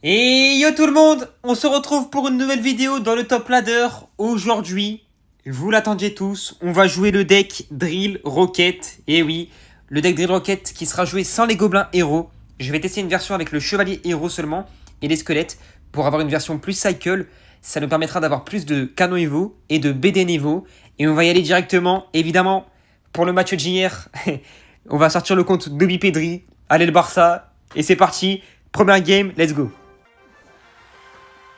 Et yo tout le monde, on se retrouve pour une nouvelle vidéo dans le Top Ladder. Aujourd'hui, vous l'attendiez tous, on va jouer le deck Drill Rocket. Et oui, le deck Drill Rocket qui sera joué sans les gobelins héros. Je vais tester une version avec le chevalier héros seulement et les squelettes pour avoir une version plus cycle. Ça nous permettra d'avoir plus de canons Evo et de BD niveau. Et on va y aller directement, évidemment, pour le match d'hier. On va sortir le compte Dobi Pedri, allez le Barça. Et c'est parti, première game, let's go.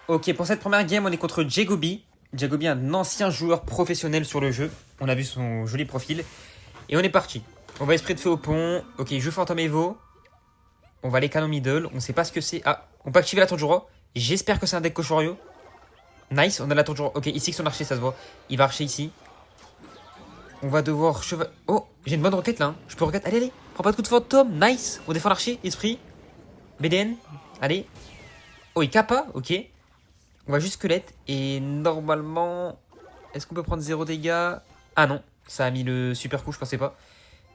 Ok, pour cette première game, on est contre Jagobi. Jagobi, un ancien joueur professionnel sur le jeu. On a vu son joli profil. Et on est parti. On va esprit de feu au pont. Ok, jeu fantôme Evo. On va aller canon middle. On sait pas ce que c'est. Ah, on peut activer la tour du roi. J'espère que c'est un deck Koshoryu. Nice, on a la tour du roi. Ok, ici que son archer, ça se voit. Il va archer ici. On va devoir cheval. Oh, j'ai une bonne roquette là. Hein. Je peux roquette. Allez, allez. Prends pas de coup de fantôme. Nice. On défend l'archer. Esprit. BDN. Allez. Oh, il kappa. Ok. On va juste squelette. Et normalement... Est-ce qu'on peut prendre 0 dégâts? Ah non. Ça a mis le super coup, je pensais pas.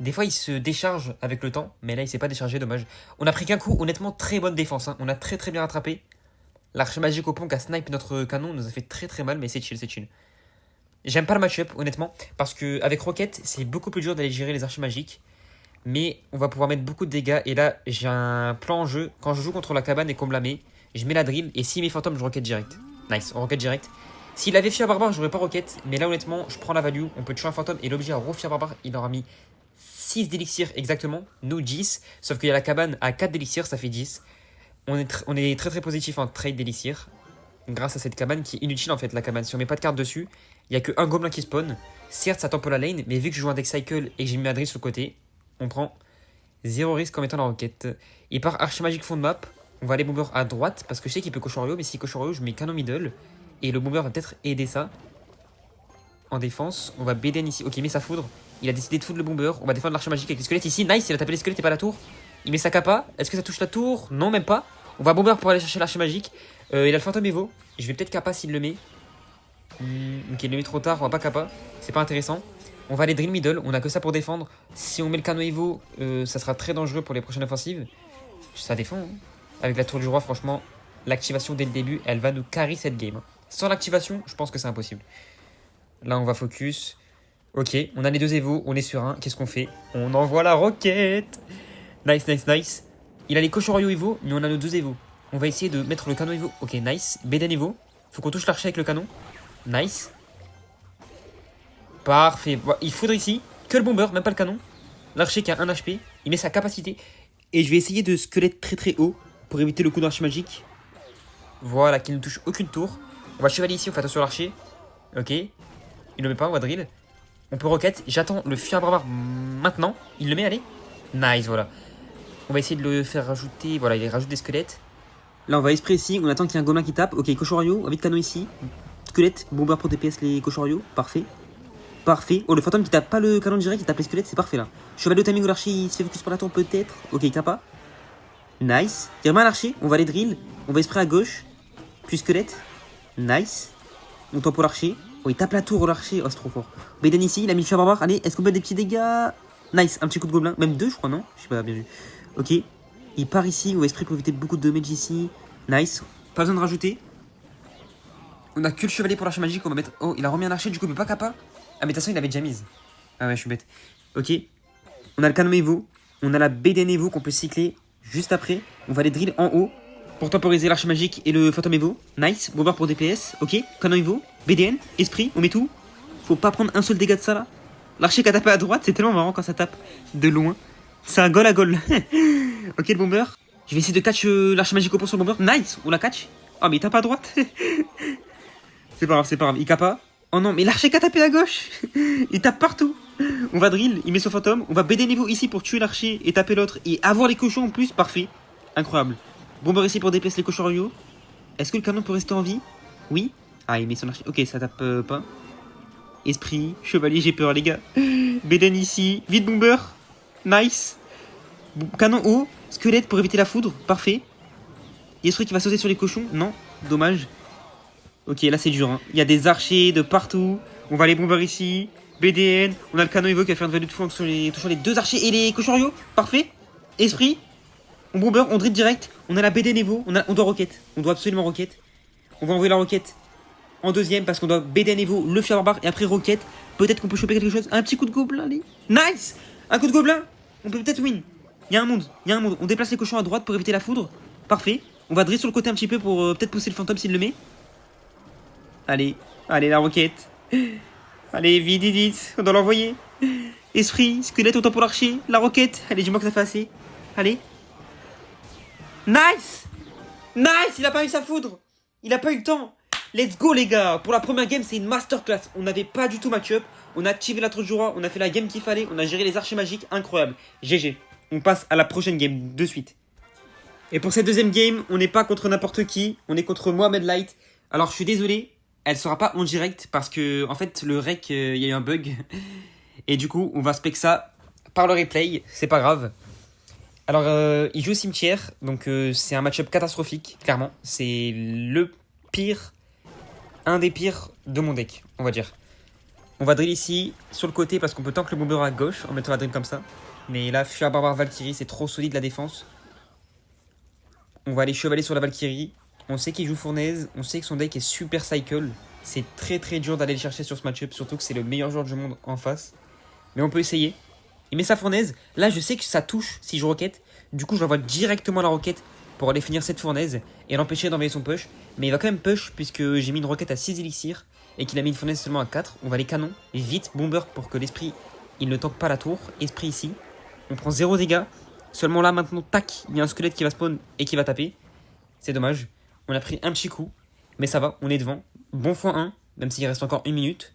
Des fois, il se décharge avec le temps. Mais là, il s'est pas déchargé, dommage. On a pris qu'un coup. Honnêtement, très bonne défense. Hein. On a très très bien rattrapé. L'archer magique au pont qui a snipe notre canon nous a fait très très mal. Mais c'est chill, c'est chill. J'aime pas le match-up, honnêtement. Parce que avec Rocket, c'est beaucoup plus dur d'aller gérer les archers magiques. Mais on va pouvoir mettre beaucoup de dégâts. Et là, j'ai un plan en jeu. Quand je joue contre la cabane et qu'on me la met, je mets la drill. Et s'il met fantôme, je rocket direct. Nice, on rocket direct. S'il avait fier barbare, j'aurais pas rocket. Mais là, honnêtement, je prends la value. On peut tuer un fantôme. Et l'objet à refier barbare, il aura mis 6 d'élixir exactement. Nous 10. Sauf qu'il y a la cabane à 4 d'élixir, ça fait 10. On est très très positif en trade d'élixir. Grâce à cette cabane qui est inutile en fait, la cabane. Si on met pas de carte dessus, il n'y a qu'un gobelin qui spawn. Certes, ça tempo la lane. Mais vu que je joue un deck cycle et que j'ai mis ma drill sur le côté, on prend 0 risque en mettant la roquette. Il part archer magique fond de map. On va aller bomber à droite parce que je sais qu'il peut Koshoryu. Mais si Koshoryu, je mets canon middle. Et le bomber va peut-être aider ça. En défense, on va BDN ici. Ok, il met sa foudre. Il a décidé de foudre le bomber. On va défendre l'archer magique avec les squelettes ici. Nice, il a tapé les squelettes et pas la tour. Il met sa kappa. Est-ce que ça touche la tour? Non, même pas. On va bomber pour aller chercher l'archer magique. Il a le fantôme Evo. Je vais peut-être kappa s'il le met. Ok, il le met trop tard. On va pas kappa. C'est pas intéressant. On va aller drill middle. On a que ça pour défendre. Si on met le canon Evo, ça sera très dangereux pour les prochaines offensives. Ça défend. Hein. Avec la tour du roi, franchement, l'activation dès le début, elle va nous carry cette game. Sans l'activation, je pense que c'est impossible. Là, on va focus. Ok, on a les deux Evo, on est sur un. Qu'est-ce qu'on fait? On envoie la roquette. Nice, nice, nice. Il a les Koshoryu Evo, mais on a nos deux Evo. On va essayer de mettre le canon Evo. Ok, nice. Beden Evo. Faut qu'on touche l'archer avec le canon. Nice. Parfait. Il faudrait ici que le bomber, même pas le canon. L'archer qui a 1 HP. Il met sa capacité. Et je vais essayer de squelette très très haut pour éviter le coup d'archer magique. Voilà, qu'il ne touche aucune tour. On va chevalier ici, on fait attention à l'archer. Ok. Il le met pas, on va drill. On peut rocket. J'attends le fier barbare maintenant. Il le met, allez. Nice, voilà. On va essayer de le faire rajouter. Voilà, il rajoute des squelettes. Là, on va esprit ici. On attend qu'il y ait un gobelin qui tape. Ok, Koshoryu. Avec canon ici. Squelette, bomber pour DPS les Koshoryu. Parfait. Parfait. Oh, le fantôme qui tape pas le canon direct, il tape les squelettes, c'est parfait là. Chevalier au timing où l'archer il se fait focus par la tour peut-être. Ok, il kappa. Nice. Il remet à l'archer. On va aller drill. On va esprit à gauche. Puis squelette. Nice. On tempo l'archer. Oh, il tape la tour l'archer. Oh, c'est trop fort. Beden ici, il a mis le fier barbare. Allez, est-ce qu'on peut des petits dégâts? Nice. Un petit coup de gobelin. Même deux, je crois, non? Je sais pas, bien vu. Ok. Il part ici. On va esprit pour éviter beaucoup de damage ici. Nice. Pas besoin de rajouter. On a que le chevalier pour l'archer magique. On va mettre. Oh, il a remis un archer, du coup, il peut pas kappa. Ah, mais de toute façon, il avait déjà mise. Ah ouais, je suis bête. Ok. On a le canon Evo. On a la BDN Evo qu'on peut cycler juste après. On va les drill en haut pour temporiser l'archer magique et le fantôme Evo. Nice. Bomber pour DPS. Ok. Canon Evo. BDN. Esprit. On met tout. Faut pas prendre un seul dégât de ça là. L'archer qui a tapé à droite, c'est tellement marrant quand ça tape de loin. C'est un goal à goal. Ok, le bomber. Je vais essayer de catch l'archer magique au pont sur le bomber. Nice. On la catch. Ah, mais il tape à droite. C'est pas grave, c'est pas grave. Il kappa. Oh non, mais l'archer qui a tapé à gauche. Il tape partout. On va drill, il met son fantôme. On va BD niveau ici pour tuer l'archer et taper l'autre. Et avoir les cochons en plus, parfait. Incroyable. Bomber ici pour DPS les Koshoryu. Est-ce que le canon peut rester en vie? Oui. Ah, il met son archer. Ok, ça tape pas. Esprit, chevalier, j'ai peur les gars. Beden ici. Vite bomber. Nice. Canon haut. Squelette pour éviter la foudre. Parfait. Il y a ce truc qui va sauter sur les cochons. Non, dommage. Ok, là c'est dur. Hein. Il y a des archers de partout. On va les bomber ici. BDN. On a le canon Evo qui va faire une value de fou sur les, touchant les deux archers et les Koshoryu. Parfait. Esprit. On bomber, on drip direct. On a la BD Nevo. On doit rocket. On doit absolument rocket. On va envoyer la rocket en deuxième parce qu'on doit BD Nevo, le Fia Barbare et après rocket. Peut-être qu'on peut choper quelque chose. Un petit coup de gobelin, allez. Nice. Un coup de gobelin. On peut peut-être win. Il y a un monde. On déplace les cochons à droite pour éviter la foudre. Parfait. On va drill sur le côté un petit peu pour peut-être pousser le fantôme s'il le met. Allez. Allez, la rocket. Allez, vite, vite, vite. On doit l'envoyer. Esprit, squelette, autant pour l'archer. La roquette. Allez, dis-moi que ça fait assez. Allez. Nice. Nice. Il a pas eu sa foudre. Il a pas eu le temps. Let's go, les gars. Pour la première game, c'est une masterclass. On n'avait pas du tout match-up. On a activé la torche du roi. On a fait la game qu'il fallait. On a géré les archers magiques. Incroyable. GG. On passe à la prochaine game de suite. Et pour cette deuxième game, on n'est pas contre n'importe qui. On est contre Mohamed Light. Alors, je suis désolé. Elle sera pas en direct parce que, en fait, le rec, il y a eu un bug. Et du coup, on va spec ça par le replay. C'est pas grave. Alors, il joue au cimetière. Donc, c'est un match-up catastrophique, clairement. C'est le pire. Un des pires de mon deck, on va dire. On va drill ici, sur le côté, parce qu'on peut tank le bomber à gauche en mettant la drill comme ça. Mais là, Fia Barbare Valkyrie, c'est trop solide la défense. On va aller chevaler sur la Valkyrie. On sait qu'il joue fournaise, on sait que son deck est super cycle. C'est très très dur d'aller le chercher sur ce match-up, surtout que c'est le meilleur joueur du monde en face. Mais on peut essayer. Il met sa fournaise. Là, je sais que ça touche si je roquette. Du coup, je l'envoie directement la roquette pour aller finir cette fournaise et l'empêcher d'envoyer son push. Mais il va quand même push puisque j'ai mis une roquette à 6 élixirs et qu'il a mis une fournaise seulement à 4. On va les canons. Vite, bomber pour que l'esprit, il ne tank pas la tour. Esprit ici. On prend 0 dégâts. Seulement là, maintenant, tac, il y a un squelette qui va spawn et qui va taper. C'est dommage. On a pris un petit coup. Mais ça va, on est devant. Bon x1, même s'il reste encore 1 minute.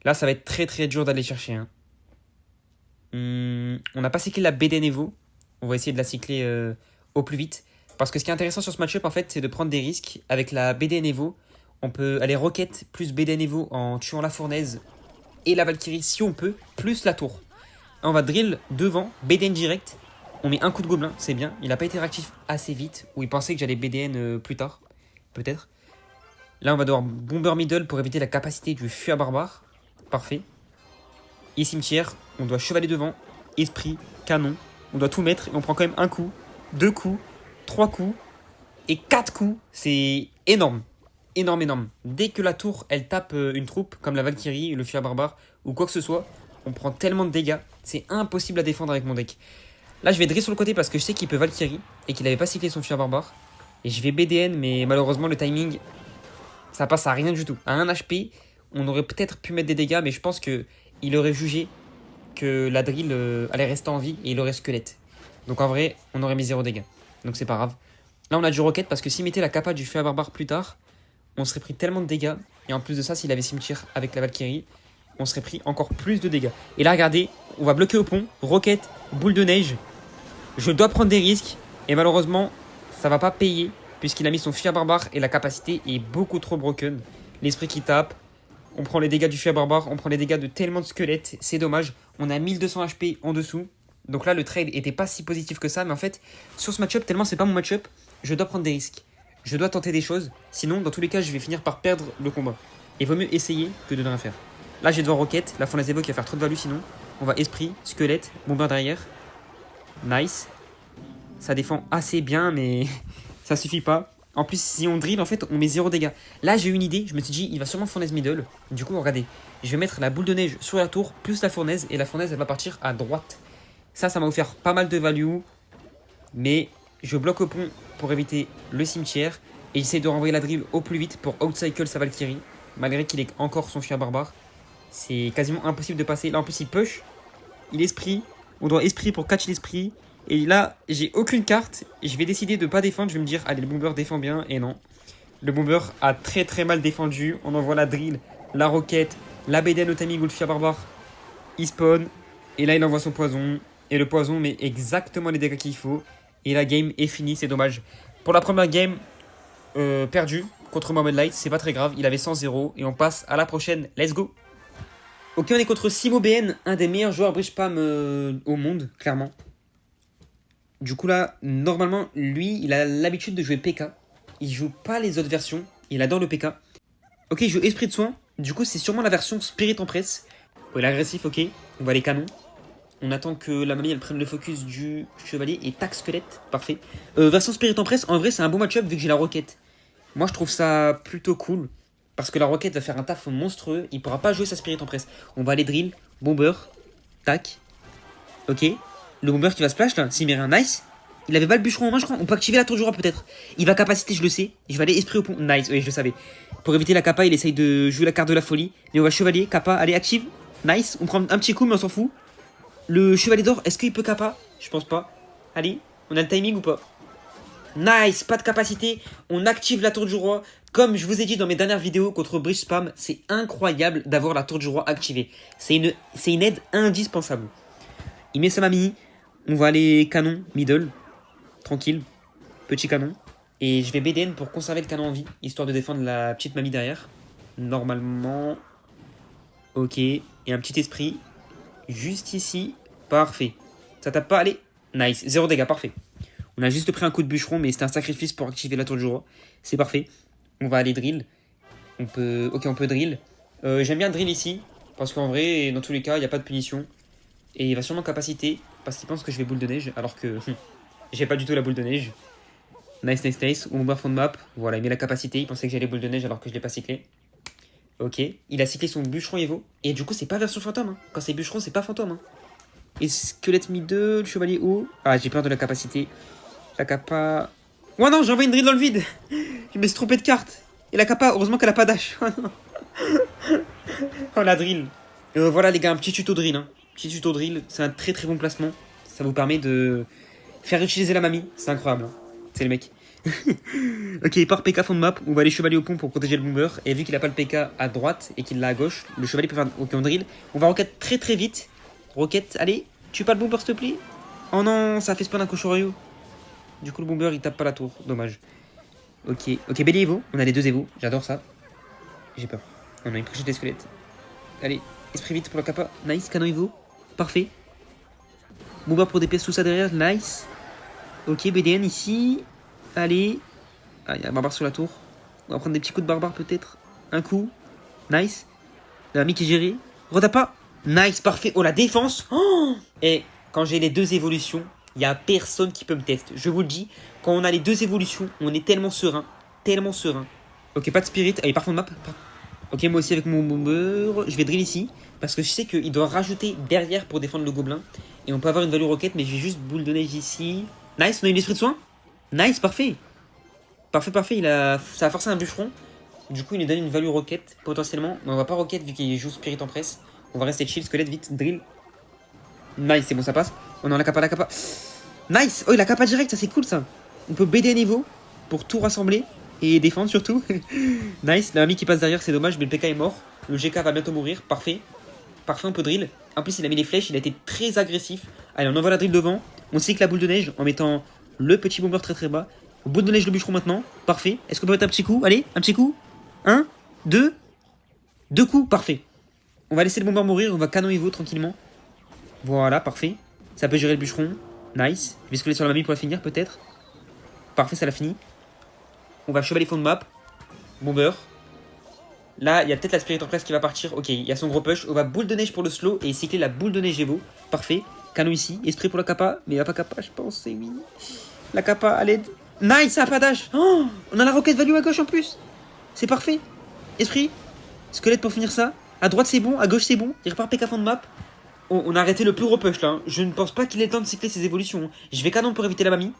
Là, ça va être très très dur d'aller chercher. Hein. On n'a pas cyclé la BD Nevo. On va essayer de la cycler au plus vite. Parce que ce qui est intéressant sur ce match-up, en fait, c'est de prendre des risques. Avec la BD Nevo, on peut aller rocket plus BD Nevo en tuant la fournaise et la Valkyrie si on peut, plus la tour. On va drill devant, BDN direct. On met un coup de gobelin, c'est bien. Il n'a pas été réactif assez vite. Ou il pensait que j'allais BDN plus tard. Peut-être. Là, on va devoir bomber middle pour éviter la capacité du Fia Barbare. Parfait. Et cimetière, on doit chevaler devant. Esprit, canon. On doit tout mettre et on prend quand même un coup, 2 coups, 3 coups et 4 coups. C'est énorme. Énorme, énorme. Dès que la tour, elle tape une troupe, comme la Valkyrie, le Fia Barbare ou quoi que ce soit, on prend tellement de dégâts. C'est impossible à défendre avec mon deck. Là, je vais drill sur le côté parce que je sais qu'il peut Valkyrie et qu'il n'avait pas cyclé son Fia Barbare. Et je vais BDN, mais malheureusement, le timing, ça passe à rien du tout. À 1 HP, on aurait peut-être pu mettre des dégâts, mais je pense qu'il aurait jugé que la drill allait rester en vie et il aurait squelette. Donc en vrai, on aurait mis 0 dégâts. Donc c'est pas grave. Là, on a du rocket parce que s'il mettait la capa du Fia Barbare plus tard, on serait pris tellement de dégâts. Et en plus de ça, s'il avait cimetière avec la Valkyrie, on serait pris encore plus de dégâts. Et là, regardez, on va bloquer au pont. Rocket, boule de neige. Je dois prendre des risques. Et malheureusement, ça va pas payer. Puisqu'il a mis son Fia Barbare et la capacité est beaucoup trop broken. L'esprit qui tape. On prend les dégâts du Fia Barbare. On prend les dégâts de tellement de squelettes. C'est dommage. On a 1200 HP en dessous. Donc là, le trade était pas si positif que ça. Mais en fait, sur ce match-up, tellement c'est pas mon match-up, je dois prendre des risques. Je dois tenter des choses. Sinon, dans tous les cas, je vais finir par perdre le combat. Il vaut mieux essayer que de ne rien faire. Là, j'ai devant Rocket. La fournaise Evo qui va faire trop de value sinon. On va Esprit, Squelette, Bomber derrière. Nice. Ça défend assez bien, mais ça suffit pas. En plus, si on drill, en fait, on met 0 dégâts. Là, j'ai eu une idée. Je me suis dit, il va sûrement fournaise middle. Du coup, regardez. Je vais mettre la boule de neige sur la tour, plus la fournaise. Et la fournaise, elle va partir à droite. Ça m'a offert pas mal de value. Mais je bloque au pont pour éviter le cimetière. Et j'essaie de renvoyer la drill au plus vite pour outcycle sa Valkyrie. Malgré qu'il ait encore son Fia Barbare. C'est quasiment impossible de passer. Là, en plus, il push. Il esprit. On doit esprit pour catch l'esprit. Et là, j'ai aucune carte. Je vais décider de ne pas défendre. Je vais me dire, allez, le bomber défend bien. Et non. Le bomber a très très mal défendu. On envoie la drill, la roquette, la BDN au timing ou le Fia Barbare. Il spawn. Et là, il envoie son poison. Et le poison met exactement les dégâts qu'il faut. Et la game est finie. C'est dommage. Pour la première game, perdue contre Mohamed Light. C'est pas très grave. Il avait 100-0. Et on passe à la prochaine. Let's go. Ok, on est contre Simo BN, un des meilleurs joueurs bridge spam au monde, clairement. Du coup là, normalement, lui, il a l'habitude de jouer PK. Il joue pas les autres versions, il adore le PK. Ok, il joue Esprit de Soin, du coup c'est sûrement la version Spirit en presse. Oh, il est agressif, ok, on va les canons. On attend que la mamie elle prenne le focus du chevalier et tac squelette. Parfait. Version Spirit Empress, en vrai c'est un bon match-up vu que j'ai la roquette. Moi je trouve ça plutôt cool. Parce que la roquette va faire un taf monstrueux. Il pourra pas jouer sa Spirit Empress. On va aller drill. Bomber. Tac. Ok. Le bomber qui va splash là. S'il met un nice. Il avait pas le bûcheron en main je crois. On peut activer la tour du roi peut-être. Il va capacité je le sais. Je vais aller esprit au pont. Nice. Oui je le savais. Pour éviter la kappa il essaye de jouer la carte de la folie. Mais on va chevalier. Kappa. Allez active. Nice. On prend un petit coup mais on s'en fout. Le chevalier d'or, est-ce qu'il peut kappa? Je pense pas. Allez, on a le timing ou pas? Nice, pas de capacité. On active la tour du roi. Comme je vous ai dit dans mes dernières vidéos contre Bridge Spam, c'est incroyable d'avoir la tour du roi activée. C'est une aide indispensable. Il met sa mamie. On va aller canon, middle. Tranquille. Petit canon. Et je vais BDN pour conserver le canon en vie, histoire de défendre la petite mamie derrière. Normalement. Ok. Et un petit esprit. Juste ici. Parfait. Ça tape pas, allez. Nice. 0 dégâts, parfait. On a juste pris un coup de bûcheron, mais c'était un sacrifice pour activer la tour du roi. C'est parfait. On va aller drill. On peut... Ok, on peut drill. J'aime bien drill ici. Parce qu'en vrai, dans tous les cas, il n'y a pas de punition. Et il va sûrement capaciter. Parce qu'il pense que je vais boule de neige. Alors que j'ai pas du tout la boule de neige. Nice, nice, nice. On va fond de map. Voilà, il met la capacité. Il pensait que j'allais boule de neige alors que je l'ai pas cyclé. Ok. Il a cyclé son bûcheron Evo. Et du coup, c'est pas version fantôme. Hein. Quand c'est bûcheron, c'est pas fantôme. Hein. Et squelette mi-2, le chevalier haut. Ah, j'ai peur de la capacité. La kappa. Oh non, j'ai envoyé une drill dans le vide. Je me suis trompé de carte. Et la kappa, heureusement qu'elle a pas dash. Oh non. Oh la drill. Voilà les gars, un petit tuto drill. Hein. Petit tuto drill, c'est un très très bon placement. Ça vous permet de faire utiliser la mamie. C'est incroyable. Hein. C'est le mec. Ok, il part PK fond de map. On va aller chevalier au pont pour protéger le bomber. Et vu qu'il a pas le PK à droite et qu'il l'a à gauche, le chevalier peut faire. Ok, on drill. On va roquette très très vite. Roquette, allez. Tue pas le bomber s'il te plaît. Oh non, ça a fait spawn un Koshoryu. Du coup le bomber il tape pas la tour. Dommage. Ok, ok, Belly Evo. On a les deux Evo. J'adore ça. J'ai peur. On a une prochaine des squelettes. Allez, esprit vite pour le kappa. Nice, canon Evo. Parfait. Bomber pour DPS sous ça derrière. Nice. Ok, BDN ici. Allez. Ah, il y a un barbare sur la tour. On va prendre des petits coups de barbare peut-être. Un coup. Nice. La mamie qui est gérée. Retape pas. Nice, parfait. Oh, la défense. Oh et quand j'ai les deux évolutions, il n'y a personne qui peut me tester. Je vous le dis, quand on a les deux évolutions, on est tellement serein. Tellement serein. Ok, pas de spirit. Allez, par fond de map. Ok, moi aussi avec mon bomber. Je vais drill ici. Parce que je sais qu'il doit rajouter derrière pour défendre le gobelin. Et on peut avoir une value roquette, mais je vais juste boule de neige ici. Nice, on a une esprit de soin. Nice, parfait. Parfait, parfait. Ça a forcé un bûcheron. Du coup, il nous donne une value roquette potentiellement. Mais on va pas roquette vu qu'il joue spirit en presse. On va rester chill, squelette, vite, drill. Nice, c'est bon, ça passe. On a la kappa, la kappa. Nice. Oh, il a kappa direct, ça c'est cool ça. On peut BD à niveau pour tout rassembler et défendre surtout. Nice, la mamie qui passe derrière, c'est dommage, mais le PK est mort. Le GK va bientôt mourir, parfait. Parfait, on peut drill. En plus, il a mis les flèches, il a été très agressif. Allez, on envoie la drill devant. On cycle la boule de neige en mettant le petit bomber très très bas. Boule de neige, le bûcheron maintenant. Parfait. Est-ce qu'on peut mettre un petit coup? Allez, un petit coup. 1, 2. 2 coups, parfait. On va laisser le bomber mourir, on va canon Evo tranquillement. Voilà, parfait. Ça peut gérer le bûcheron. Nice. Je vais scoller sur la mamie pour la finir peut-être. Parfait, ça l'a fini. On va chevalier fond de map. Bomber. Là, il y a peut-être la Spirit Empress qui va partir. Ok, il y a son gros push. On va boule de neige pour le slow et cycler la boule de neige Evo. Parfait. Canon ici. Esprit pour la kappa. Mais il n'y a pas kappa, je pense. C'est oui. La kappa à l'aide. Nice, ça a pas dash. Oh, on a la roquette value à gauche en plus. C'est parfait. Esprit. Squelette pour finir ça. À droite c'est bon, à gauche c'est bon. Il repart PK fond de map. On a arrêté le plus gros push là. Hein. Je ne pense pas qu'il ait le temps de cycler ses évolutions. Hein. Je vais canon pour éviter la mamie.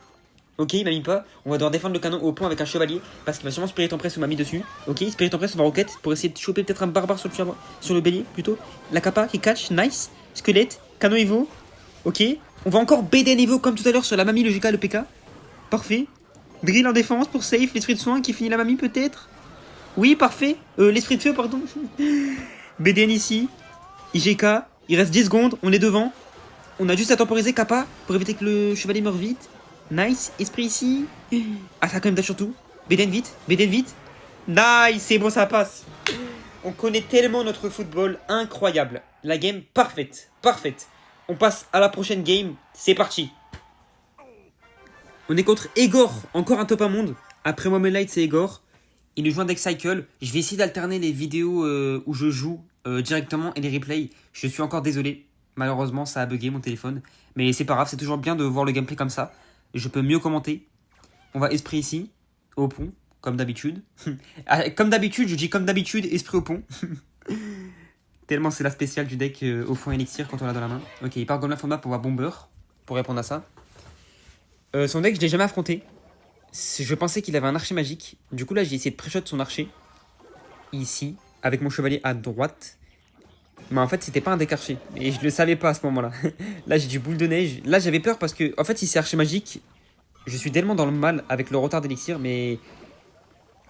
Ok, il m'a mis pas. On va devoir défendre le canon au point avec un chevalier. Parce qu'il va sûrement Spirit Empress ou mamie dessus. Ok, Spirit Empress, on va roquette pour essayer de choper peut-être un barbare sur le bélier plutôt. La kappa qui catch, nice. Squelette, canon Evo. Ok, on va encore BD Evo comme tout à l'heure sur la mamie, le GK, le PK. Parfait. Drill en défense pour safe, l'esprit de soin qui finit la mamie peut-être. Oui, parfait. L'esprit de feu, pardon. BDN ici. IGK. Il reste 10 secondes. On est devant. On a juste à temporiser Kappa pour éviter que le chevalier meure vite. Nice. Esprit ici. Ah, ça a quand même dash surtout. BDN vite. BDN vite. Nice. C'est bon, ça passe. On connaît tellement notre football. Incroyable. La game parfaite. Parfaite. On passe à la prochaine game. C'est parti. On est contre Egor. Encore un top 1 monde. Après moi, Light, c'est Egor. Il nous joue un deck cycle. Je vais essayer d'alterner les vidéos où je joue directement et les replays. Je suis encore désolé. Malheureusement, ça a bugué mon téléphone. Mais c'est pas grave, c'est toujours bien de voir le gameplay comme ça. Je peux mieux commenter. On va esprit ici, au pont, comme d'habitude. Comme d'habitude, je dis comme d'habitude, esprit au pont. Tellement c'est la spéciale du deck au fond élixir quand on l'a dans la main. Ok, il part Golem Format pour voir Bomber, pour répondre à ça. Son deck, je l'ai jamais affronté. Je pensais qu'il avait un archer magique. Du coup, là, j'ai essayé de pré-shot son archer. Ici, avec mon chevalier à droite. Mais en fait, c'était pas un deck archer. Et je le savais pas à ce moment-là. Là, j'ai du boule de neige. Là, j'avais peur parce que, en fait, si c'est archer magique, je suis tellement dans le mal avec le retard d'élixir. Mais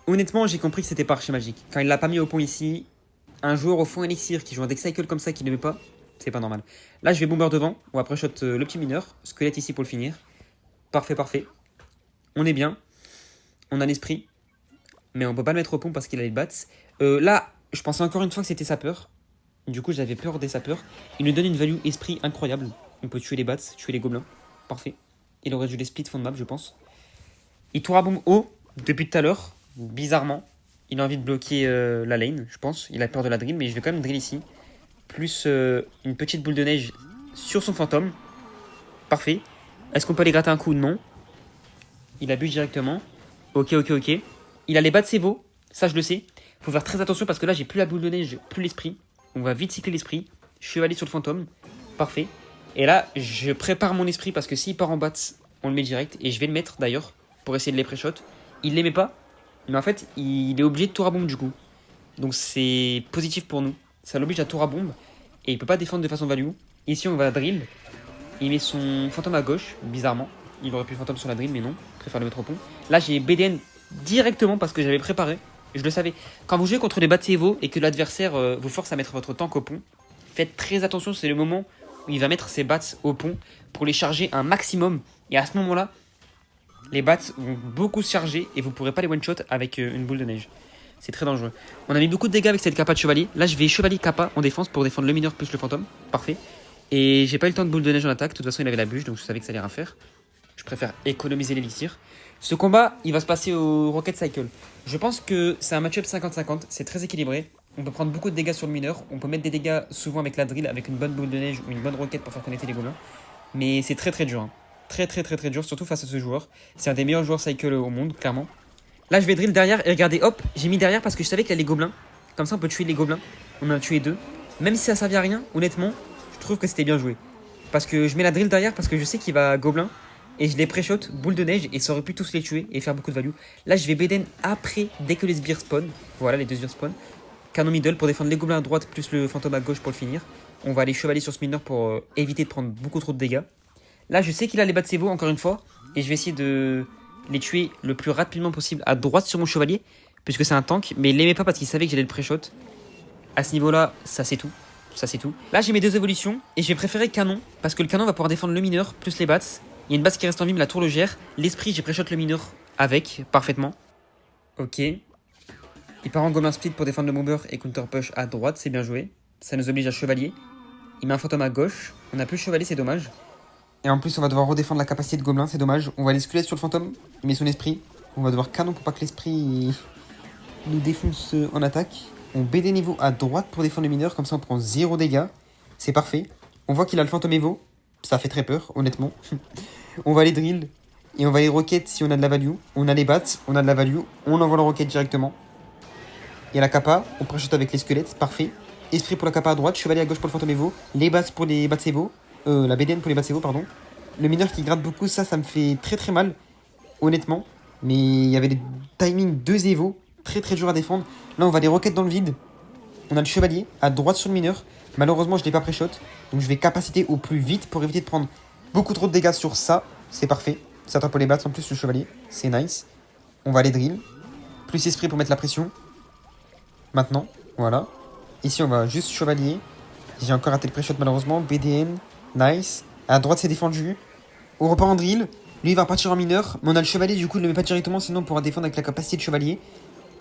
honnêtement, j'ai compris que c'était pas archer magique. Quand il l'a pas mis au pont ici, un joueur au fond élixir qui joue un deck cycle comme ça, qui ne met pas, c'est pas normal. Là, je vais bomber devant. On va pré-shot le petit mineur. Squelette ici pour le finir. Parfait, parfait. On est bien. On a l'esprit. Mais on peut pas le mettre au pont parce qu'il a les bats. Là, je pensais encore une fois que c'était sapeur. Du coup, j'avais peur des sapeurs. Il nous donne une value esprit incroyable. On peut tuer les bats, tuer les gobelins. Parfait. Il aurait dû les split fond de map, je pense. Il tourne à bombe haut depuis tout à l'heure. Bizarrement. Il a envie de bloquer la lane, je pense. Il a peur de la drill, mais je vais quand même drill ici. Plus une petite boule de neige sur son fantôme. Parfait. Est-ce qu'on peut aller gratter un coup? Non. Il abuse directement. Ok, ok, ok. Il a les bats de Sevo. Ça, je le sais. Faut faire très attention parce que là, j'ai plus la boule de neige, plus l'esprit. On va vite cycler l'esprit. Chevalier sur le fantôme. Parfait. Et là, je prépare mon esprit parce que s'il part en bats, on le met direct. Et je vais le mettre d'ailleurs pour essayer de les pré-shot. Il les met pas. Mais en fait, il est obligé de tour à bombe du coup. Donc c'est positif pour nous. Ça l'oblige à tour à bombe. Et il peut pas défendre de façon value. Ici, on va drill. Il met son fantôme à gauche, bizarrement. Il aurait pu le fantôme sur la drill, mais non. Je préfère le mettre au pont. Là, j'ai BDN directement parce que j'avais préparé. Je le savais. Quand vous jouez contre les bats Evo et que l'adversaire vous force à mettre votre tank au pont, faites très attention, c'est le moment où il va mettre ses bats au pont pour les charger un maximum. Et à ce moment-là, les bats vont beaucoup se charger et vous ne pourrez pas les one-shot avec une boule de neige. C'est très dangereux. On a mis beaucoup de dégâts avec cette capa de chevalier. Là, je vais chevalier capa en défense pour défendre le mineur plus le fantôme. Parfait. Et j'ai pas eu le temps de boule de neige en attaque. De toute façon, il avait la bûche, donc je savais que ça allait rien faire. Je préfère économiser l'élixir. Ce combat, il va se passer au Rocket Cycle. Je pense que c'est un match-up 50-50. C'est très équilibré. On peut prendre beaucoup de dégâts sur le mineur. On peut mettre des dégâts souvent avec la drill, avec une bonne boule de neige ou une bonne roquette pour faire connecter les gobelins. Mais c'est très très dur. Hein. Très très très très dur, surtout face à ce joueur. C'est un des meilleurs joueurs Cycle au monde, clairement. Là, je vais drill derrière et regardez, hop, j'ai mis derrière parce que je savais qu'il y a les gobelins. Comme ça, on peut tuer les gobelins. On en a tué 2. Même si ça servait à rien, honnêtement, je trouve que c'était bien joué. Parce que je mets la drill derrière parce que je sais qu'il va gobelin. Et je les pré-shot, boule de neige, et ça aurait pu tous les tuer et faire beaucoup de value. Là, je vais BDN après, dès que les sbires spawn. Voilà, les 2 sbires spawn. Canon middle pour défendre les gobelins à droite, plus le fantôme à gauche pour le finir. On va aller chevalier sur ce mineur pour éviter de prendre beaucoup trop de dégâts. Là, je sais qu'il a les bats de Sevo, encore une fois. Et je vais essayer de les tuer le plus rapidement possible à droite sur mon chevalier. Puisque c'est un tank, mais il l'aimait pas parce qu'il savait que j'allais le pré-shot. À ce niveau-là, ça c'est tout. Ça c'est tout. Là, j'ai mes 2 évolutions, et je vais préférer canon. Parce que le canon va pouvoir défendre le mineur, plus les bats. Il y a une base qui reste en vie, mais la tour le gère. L'esprit, j'ai pré-shot le mineur avec, parfaitement. Ok. Il part en gobelin split pour défendre le bomber et counter push à droite, c'est bien joué. Ça nous oblige à chevalier. Il met un fantôme à gauche. On a plus chevalier, c'est dommage. Et en plus, on va devoir redéfendre la capacité de gobelin, c'est dommage. On va aller squelette sur le fantôme. Il met son esprit. On va devoir canon pour pas que l'esprit nous défonce en attaque. On BD niveau à droite pour défendre le mineur, comme ça on prend 0 dégâts. C'est parfait. On voit qu'il a le fantôme Evo. Ça fait très peur, honnêtement. On va les drill. Et on va les roquettes si on a de la value. On a les bats, on a de la value. On envoie la roquette directement. Il y a la capa. On pré-shot avec les squelettes. Parfait. Esprit pour la capa à droite. Chevalier à gauche pour le fantôme Evo. Les bats pour les bats Evo. La BDN pour les bats Evo, pardon. Le mineur qui gratte beaucoup, ça me fait très très mal. Honnêtement. Mais il y avait des timings 2 Evo. Très très dur à défendre. Là, on va les roquettes dans le vide. On a le chevalier à droite sur le mineur. Malheureusement, je ne l'ai pas pré-shot. Donc je vais capaciter au plus vite pour éviter de prendre beaucoup trop de dégâts sur ça. C'est parfait. Ça tape pour les bats en plus le chevalier. C'est nice. On va aller drill. Plus esprit pour mettre la pression. Maintenant, voilà. Ici, on va juste chevalier. J'ai encore raté le pré-shot malheureusement. BDN. Nice. À droite, c'est défendu. On repart en drill. Lui, il va partir en mineur. Mais on a le chevalier, du coup, il ne le met pas directement. Sinon, on pourra défendre avec la capacité de chevalier.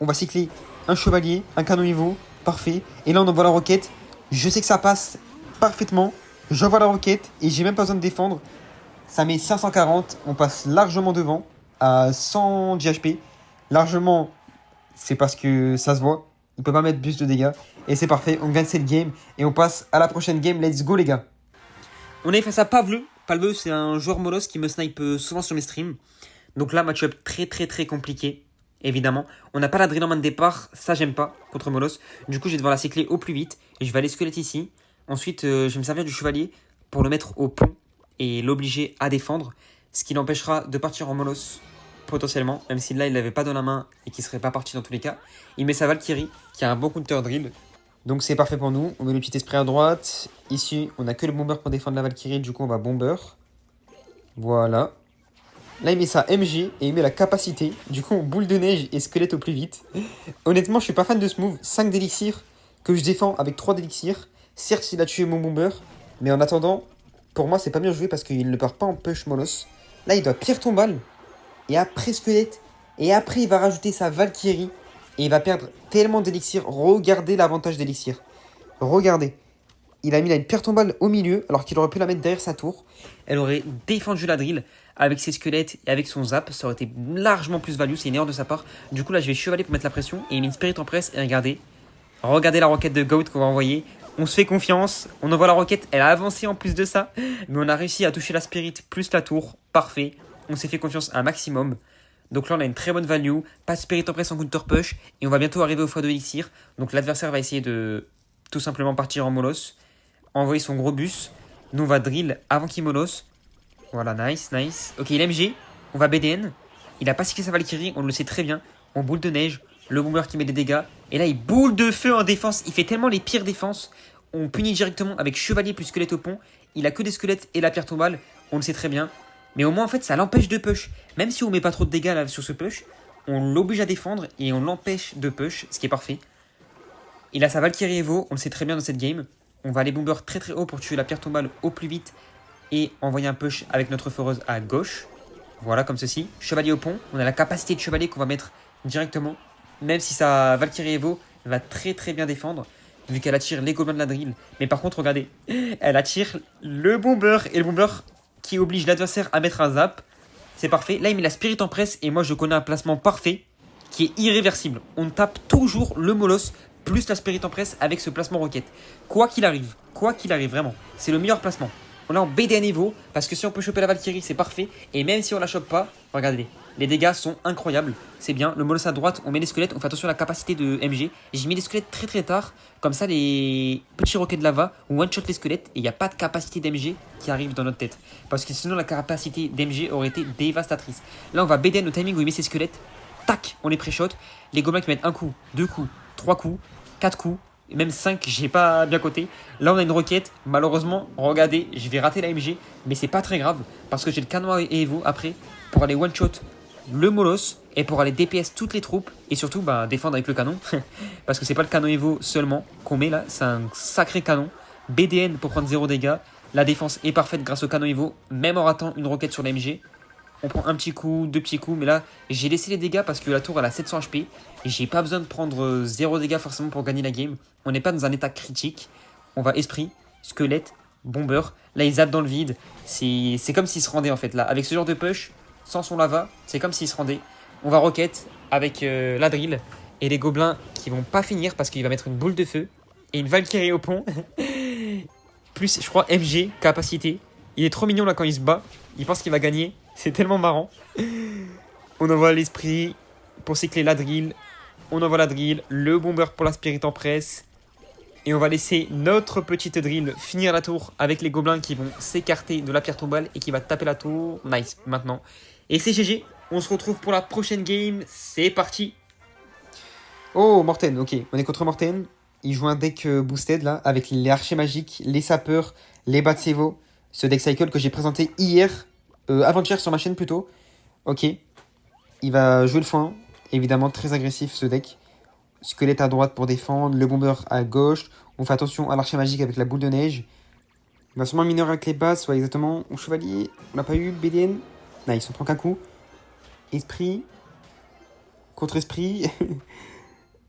On va cycler un chevalier, un canon niveau. Parfait. Et là, on envoie la roquette. Je sais que ça passe parfaitement. J'envoie la roquette et j'ai même pas besoin de défendre. Ça met 540. On passe largement devant à 100 GHP. Largement, c'est parce que ça se voit. Il peut pas mettre plus de dégâts. Et c'est parfait. On gagne cette game et on passe à la prochaine game. Let's go, les gars. On est face à Pavleux. Pavleux, c'est un joueur molosses qui me snipe souvent sur mes streams. Donc là, match-up très compliqué, évidemment. On n'a pas la drill en main de départ, ça j'aime pas, contre Molos. Du coup, je vais devoir la cycler au plus vite. Et je vais aller squelette ici. Ensuite, je vais me servir du chevalier pour le mettre au pont et l'obliger à défendre. Ce qui l'empêchera de partir en Molos, potentiellement. Même si là, il l'avait pas dans la main et qu'il serait pas parti dans tous les cas. Il met sa Valkyrie, qui a un bon counter drill. Donc c'est parfait pour nous. On met le petit esprit à droite. Ici, on n'a que le bomber pour défendre la Valkyrie. Du coup, on va bomber. Voilà. Là, il met sa MG et il met la capacité. Du coup, on boule de neige et squelette au plus vite. Honnêtement, je suis pas fan de ce move. 5 d'élixir que je défends avec 3 d'élixir. Certes, il a tué mon bomber. Mais en attendant, pour moi, c'est pas bien joué parce qu'il ne part pas en push molos. Là, il doit pierre tombale. Et après squelette. Et après, il va rajouter sa Valkyrie. Et il va perdre tellement d'élixir. Regardez l'avantage d'élixir. Regardez. Il a mis là une pierre tombale au milieu, alors qu'il aurait pu la mettre derrière sa tour. Elle aurait défendu la drill avec ses squelettes et avec son zap. Ça aurait été largement plus value, c'est une erreur de sa part. Du coup là, je vais chevalier pour mettre la pression. Et il met une spirit en presse. Et regardez. Regardez la roquette de Goat qu'on va envoyer. On se fait confiance. On envoie la roquette. Elle a avancé en plus de ça. Mais on a réussi à toucher la spirit plus la tour. Parfait. On s'est fait confiance un maximum. Donc là, on a une très bonne value. Pas de spirit en presse en counter push. Et on va bientôt arriver au x2 elixir. Donc l'adversaire va essayer de tout simplement partir en molos. Envoyer son gros bus. Nous, on va drill avant qu'il molos. Voilà, nice. Ok, il MG. On va BDN. Il a pas cyclé sa Valkyrie, on le sait très bien. On boule de neige. Le bomber qui met des dégâts. Et là, il boule de feu en défense. Il fait tellement les pires défenses. On punit directement avec chevalier plus squelette au pont. Il a que des squelettes et la pierre tombale. On le sait très bien. Mais au moins, en fait, ça l'empêche de push. Même si on met pas trop de dégâts là, sur ce push, on l'oblige à défendre et on l'empêche de push, ce qui est parfait. Il a sa Valkyrie Evo, on le sait très bien dans cette game. On va aller bomber très haut pour tuer la pierre tombale au plus vite et envoyer un push avec notre foreuse à gauche. Voilà, comme ceci. Chevalier au pont. On a la capacité de chevalier qu'on va mettre directement. Même si sa Valkyrie Evo va très bien défendre, vu qu'elle attire les gobelins de la drill. Mais par contre, regardez, elle attire le bomber et le bomber qui oblige l'adversaire à mettre un zap. C'est parfait. Là, il met la spirit en presse et moi, je connais un placement parfait qui est irréversible. On tape toujours le molos plus la spirit en presse avec ce placement roquette. Quoi qu'il arrive, vraiment. C'est le meilleur placement. On est en BD à niveau parce que si on peut choper la Valkyrie, c'est parfait. Et même si on la chope pas, regardez, les dégâts sont incroyables. C'est bien. Le molos à droite, on met les squelettes. On fait attention à la capacité de MG. J'ai mis les squelettes très tard. Comme ça, les petits roquets de lava, on one-shot les squelettes. Et il n'y a pas de capacité d'MG qui arrive dans notre tête. Parce que sinon, la capacité d'MG aurait été dévastatrice. Là, on va BDN au timing où il met ses squelettes. Tac, on les pré-shot. Les gobelins qui mettent un coup, 2 coups, 3 coups, 4 coups. Et même 5, j'ai pas bien coté. Là, on a une roquette. Malheureusement, regardez, je vais rater la MG. Mais c'est pas très grave. Parce que j'ai le canon et Evo après pour aller one-shot le molos et pour aller DPS toutes les troupes. Et surtout, défendre avec le canon. Parce que c'est pas le canon Evo seulement qu'on met là. C'est un sacré canon. BDN pour prendre 0 dégâts. La défense est parfaite grâce au canon Evo. Même en ratant une roquette sur la MG. On prend un petit coup, 2 petits coups. Mais là, j'ai laissé les dégâts parce que la tour elle a 700 HP. Et j'ai pas besoin de prendre 0 dégâts forcément pour gagner la game. On n'est pas dans un état critique. On va esprit, squelette, bomber. Là, ils zappent dans le vide. C'est comme s'ils se rendaient en fait. Là, avec ce genre de push, sans son lava, c'est comme s'ils se rendaient. On va rocket avec la drill. Et les gobelins qui vont pas finir parce qu'il va mettre une boule de feu. Et une Valkyrie au pont. Plus, je crois, FG, capacité. Il est trop mignon là quand il se bat. Il pense qu'il va gagner. C'est tellement marrant. On envoie l'esprit pour cycler la drill. On envoie la drill, le bomber pour la spirit en presse. Et on va laisser notre petite drill finir la tour avec les gobelins qui vont s'écarter de la pierre tombale et qui va taper la tour. Nice, maintenant. Et c'est GG. On se retrouve pour la prochaine game. C'est parti. Oh, Morten, ok. On est contre Morten. Il joue un deck boosted là, avec les archers magiques, les sapeurs, les Batsevo. Ce deck cycle que j'ai présenté hier, avant-hier sur ma chaîne plutôt. Ok. Il va jouer le x1. Évidemment, très agressif ce deck. Squelette à droite pour défendre, le bomber à gauche. On fait attention à l'archer magique avec la boule de neige. Il va sûrement mineur avec les bases, soit exactement. Au chevalier, on n'a pas eu. BDN. Nice, on prend qu'un coup. Esprit. Contre esprit.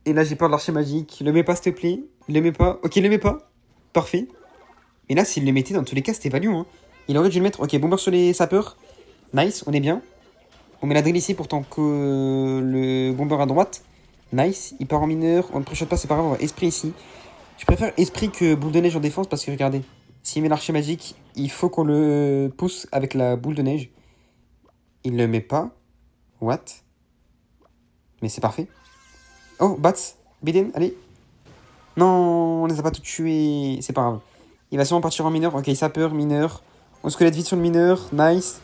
Et là, j'ai peur de l'archer magique. Le mets pas, s'il te plaît. Il le met pas. Ok, il le met pas. Parfait. Et là, s'il le mettait, dans tous les cas, c'était value. Hein. Il aurait dû le mettre. Ok, bomber sur les sapeurs. Nice, on est bien. On met la drill ici pour tant que le bomber à droite. Nice, il part en mineur. On ne pré-shot pas, c'est pas grave. On va esprit ici. Je préfère esprit que boule de neige en défense parce que regardez, S'il met l'archer magique, il faut qu'on le pousse avec la boule de neige. Il le met pas. What? Mais c'est parfait. Oh, Bats, Biden, allez. Non, on les a pas tous tués. C'est pas grave. Il va sûrement partir en mineur. Ok, sapeur, mineur. On squelette vite sur le mineur. Nice.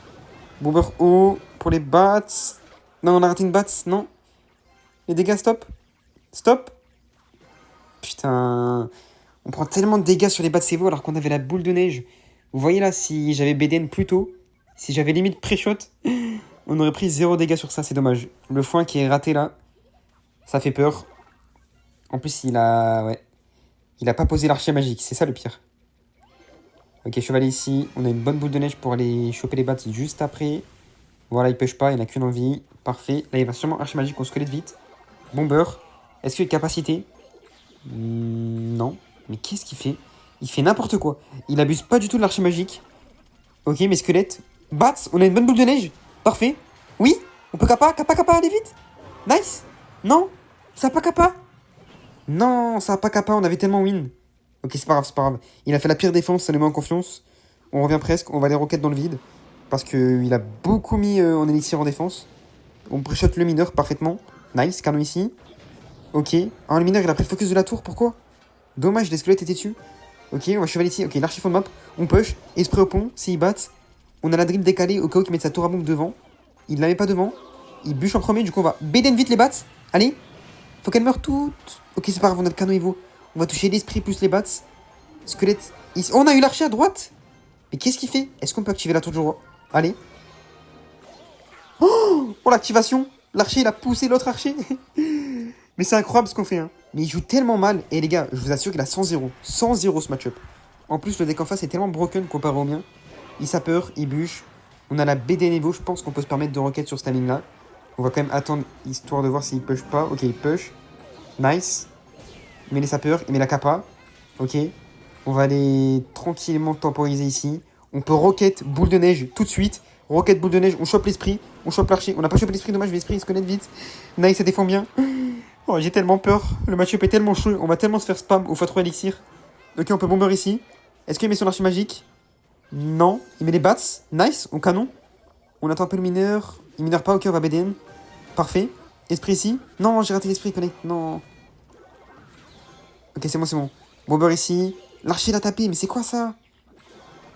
Bomber haut pour les bats. Non, on a raté une bats. Non. Les dégâts, stop. Stop. Putain. On prend tellement de dégâts sur les bats de Sevo alors qu'on avait la boule de neige. Vous voyez là, si j'avais Beden plus tôt, si j'avais limite pré-shot, on aurait pris 0 dégâts sur ça. C'est dommage. Le foin qui est raté là, ça fait peur. En plus, il a pas posé l'archer magique. C'est ça le pire. Ok, chevalier ici. On a une bonne boule de neige pour aller choper les bats juste après. Voilà, il push pas. Il n'a qu'une envie. Parfait. Là, il va sûrement archer magique. On squelette vite. Bomber. Est-ce qu'il a une capacité? Non. Mais qu'est-ce qu'il fait? Il fait n'importe quoi. Il abuse pas du tout de l'archer magique. Ok, mais squelette. Bats, on a une bonne boule de neige. Parfait. Oui, on peut kappa, allez vite. Nice. Non, ça a pas kappa. Non, ça a pas kappa, on avait tellement win. Ok, c'est pas grave, c'est pas grave. Il a fait la pire défense, ça nous met en confiance. On revient presque, on va les roquettes dans le vide. Parce qu'il a beaucoup mis en élixir en défense. On pré-shot le mineur parfaitement. Nice, canon ici. Ok. Ah, le mineur, il a pris le focus de la tour, pourquoi? Dommage, les squelettes étaient dessus. Ok, on va chevalier ici. Ok, l'archi fond de map. On push. Esprit au pont. S'ils battent, on a la drill décalée au cas où ils mettent sa tour à bombe devant. Il la met pas devant. Il bûche en premier. Du coup, on va Beden vite les bats. Allez. Faut qu'elle meure toutes. Ok, c'est pas grave, on a le canon Evo. On va toucher l'esprit plus les bats. Squelette. Ici. Oh, on a eu l'archer à droite. Mais qu'est-ce qu'il fait? Est-ce qu'on peut activer la tour du roi? Allez. Oh, l'activation. L'archer, il a poussé l'autre archer. Mais c'est incroyable ce qu'on fait. Hein. Mais il joue tellement mal. Et les gars, je vous assure qu'il a 100-0. 100-0 ce match-up. En plus, le deck en face est tellement broken comparé au mien. Il sapeur, il bûche. On a la BD Nevo. Je pense qu'on peut se permettre de rocket sur cette ligne-là. On va quand même attendre histoire de voir s'il push pas. Ok, il push. Nice. Il met les sapeurs. Il met la kappa. Ok. On va aller tranquillement temporiser ici. On peut rocket boule de neige tout de suite. Rocket boule de neige. On chope l'esprit. On chope l'archer. On n'a pas chopé l'esprit. Dommage, l'esprit il se connecte vite. Nice, ça défend bien. Oh, j'ai tellement peur. Le match-up est tellement chaud. On va tellement se faire spam au x3 élixir. Ok, on peut bomber ici. Est-ce qu'il met son archer magique? Non. Il met les bats. Nice. On canon. On attend un peu le mineur. Il mineur pas. Ok, on va BDM. Parfait. Esprit ici. Non, j'ai raté l'esprit. Connect. Non. Ok, c'est bon, c'est bon. Bomber ici. L'archer l'a tapé. Mais c'est quoi ça?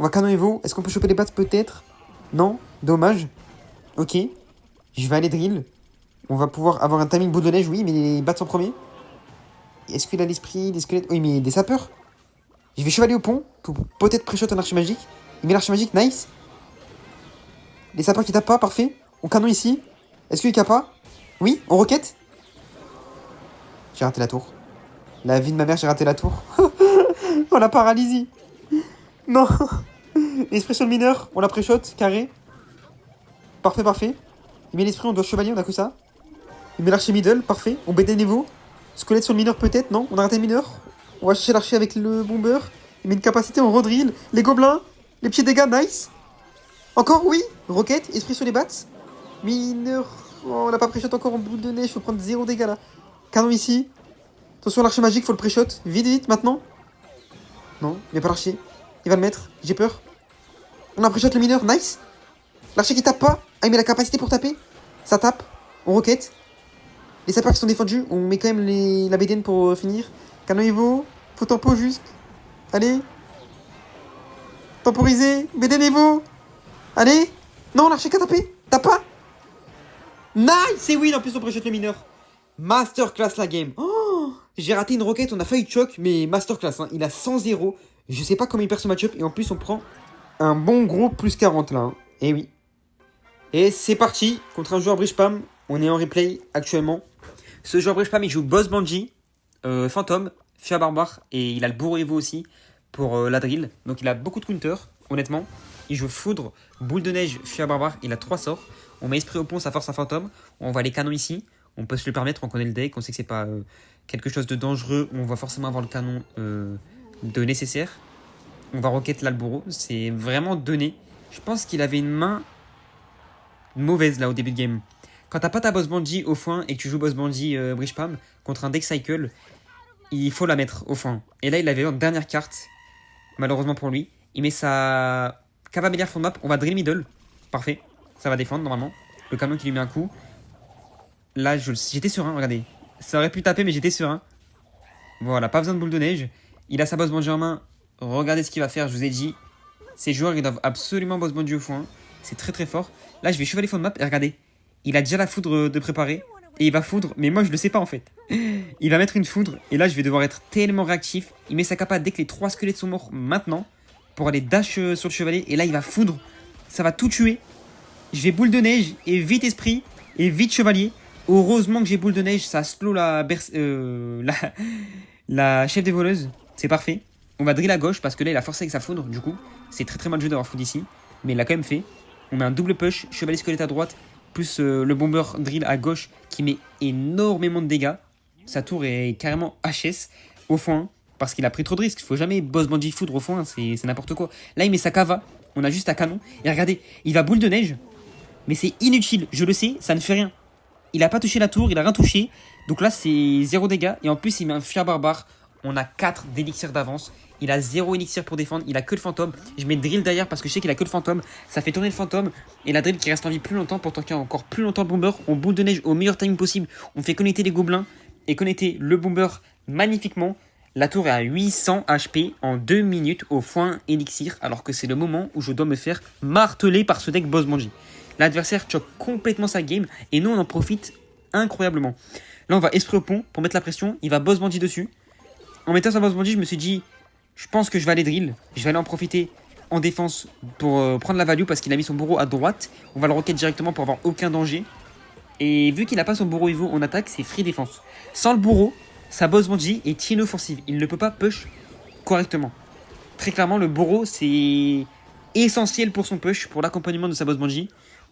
On va canon Evo. Est-ce qu'on peut choper les bats peut-être? Non. Dommage. Ok. Je vais aller drill. On va pouvoir avoir un timing boule de neige, oui, mais les bats en premier. Est-ce qu'il a l'esprit, des squelettes? Oui, mais des sapeurs. Je vais chevalier au pont pour peut-être pré-shot un archer magique. Il met l'archer magique, nice. Les sapeurs qui tapent pas, parfait. On canon ici. Est-ce qu'il cap pas? Oui, on roquette. J'ai raté la tour. La vie de ma mère, j'ai raté la tour. On la paralysie. Non. Esprit sur le mineur, on la pré-shot, carré. Parfait, parfait. Il met l'esprit, on doit chevalier, on a que ça. Il met l'archer middle, parfait. On BD niveau. Squelette sur le mineur peut-être, non? On a raté le mineur. On va chercher l'archer avec le bomber. Il met une capacité, on redrill. Les gobelins. Les petits dégâts, nice. Encore, oui. Roquette, esprit sur les bats. Mineur. Oh, on n'a pas pré-shot encore en boule de neige. Faut prendre 0 dégâts là. Canon ici. Attention, l'archer magique, faut le pré-shot. Vite, vite, maintenant. Non, il n'y a pas l'archer. Il va le mettre. J'ai peur. On a pré-shot le mineur, nice. L'archer qui tape pas. Ah, il met la capacité pour taper. Ça tape. On roquette. Les sapeurs qui sont défendus, on met quand même la BDN pour finir. Canon Evo, faut tempo juste. Allez. Temporiser, BDN Evo. Allez. Non, l'archer qui a tapé. Tape pas. Nice, c'est win. En plus, on pré-shot le mineur. Masterclass la game. Oh, j'ai raté une roquette, on a failli choc, mais masterclass. Hein. Il a 100-0. Je sais pas comment il perd ce match-up. Et en plus, on prend un bon gros plus 40 là. Hein. Et oui. Et c'est parti contre un joueur Bridgepam. On est en replay actuellement. Ce joueur Bridgepam, il joue Boss Banji, Phantom, Fia Barbare et il a le bourreau Evo aussi pour la drill. Donc il a beaucoup de counter, honnêtement. Il joue Foudre, Boule de Neige, Fia Barbare, il a 3 sorts. On met Esprit au pont, ça force un Phantom. On va les canons ici. On peut se le permettre, on connaît le deck, on sait que c'est pas quelque chose de dangereux. On va forcément avoir le canon de nécessaire. On va rocket là le bourreau. C'est vraiment donné. Je pense qu'il avait une main mauvaise là au début de game. Quand t'as pas ta Boss Banji au foin et que tu joues Boss Banji Bridgepam contre un deck cycle, il faut la mettre au foin. Et là, il avait en dernière carte, malheureusement pour lui. Il met sa Cavalier fond de map. On va drill middle. Parfait. Ça va défendre normalement. Le canon qui lui met un coup. Là, j'étais serein, regardez. Ça aurait pu taper, mais j'étais serein. Voilà, pas besoin de boule de neige. Il a sa boss bandit en main. Regardez ce qu'il va faire, je vous ai dit. Ces joueurs, ils doivent absolument boss bandit au fond. C'est très très fort. Là, je vais chevalier fond de map et regardez. Il a déjà la foudre de préparer. Et il va foudre, mais moi je le sais pas en fait. Il va mettre une foudre. Et là, je vais devoir être tellement réactif. Il met sa capa dès que les 3 squelettes sont morts maintenant. Pour aller dash sur le chevalier. Et là, il va foudre. Ça va tout tuer. Je vais boule de neige et vite esprit. Et vite chevalier. Heureusement que j'ai boule de neige, ça slow la chef des voleuses. C'est parfait. On va drill à gauche parce que là il a forcé avec sa foudre. Du coup, c'est très très mal joué d'avoir foudre ici. Mais il l'a quand même fait. On met un double push, chevalier squelette à droite, plus le bomber drill à gauche qui met énormément de dégâts. Sa tour est carrément HS au fond 1 parce qu'il a pris trop de risques. Il faut jamais boss bandit foudre au fond 1, c'est n'importe quoi. Là il met sa cava. On a juste un canon. Et regardez, il va boule de neige. Mais c'est inutile, je le sais, ça ne fait rien. Il a pas touché la tour, il a rien touché. Donc là, c'est 0 dégâts. Et en plus, il met un fier barbare. On a 4 d'élixirs d'avance. Il a 0 élixir pour défendre. Il a que le fantôme. Je mets drill derrière parce que je sais qu'il a que le fantôme. Ça fait tourner le fantôme. Et la drill qui reste en vie plus longtemps pour tanker encore plus longtemps le bomber. On boule de neige au meilleur timing possible. On fait connecter les gobelins et connecter le bomber magnifiquement. La tour est à 800 HP en 2 minutes au foin élixir. Alors que c'est le moment où je dois me faire marteler par ce deck boss bandit. L'adversaire choque complètement sa game et nous on en profite incroyablement. Là on va esprit au pont pour mettre la pression, il va boss bandit dessus. En mettant sa boss bandit, je me suis dit, je pense que je vais aller drill, je vais aller en profiter en défense pour prendre la value parce qu'il a mis son bourreau à droite. On va le rocket directement pour avoir aucun danger. Et vu qu'il n'a pas son bourreau Evo en attaque, c'est free défense. Sans le bourreau, sa boss bandit est inoffensive, il ne peut pas push correctement. Très clairement le bourreau c'est essentiel pour son push, pour l'accompagnement de sa boss bandit.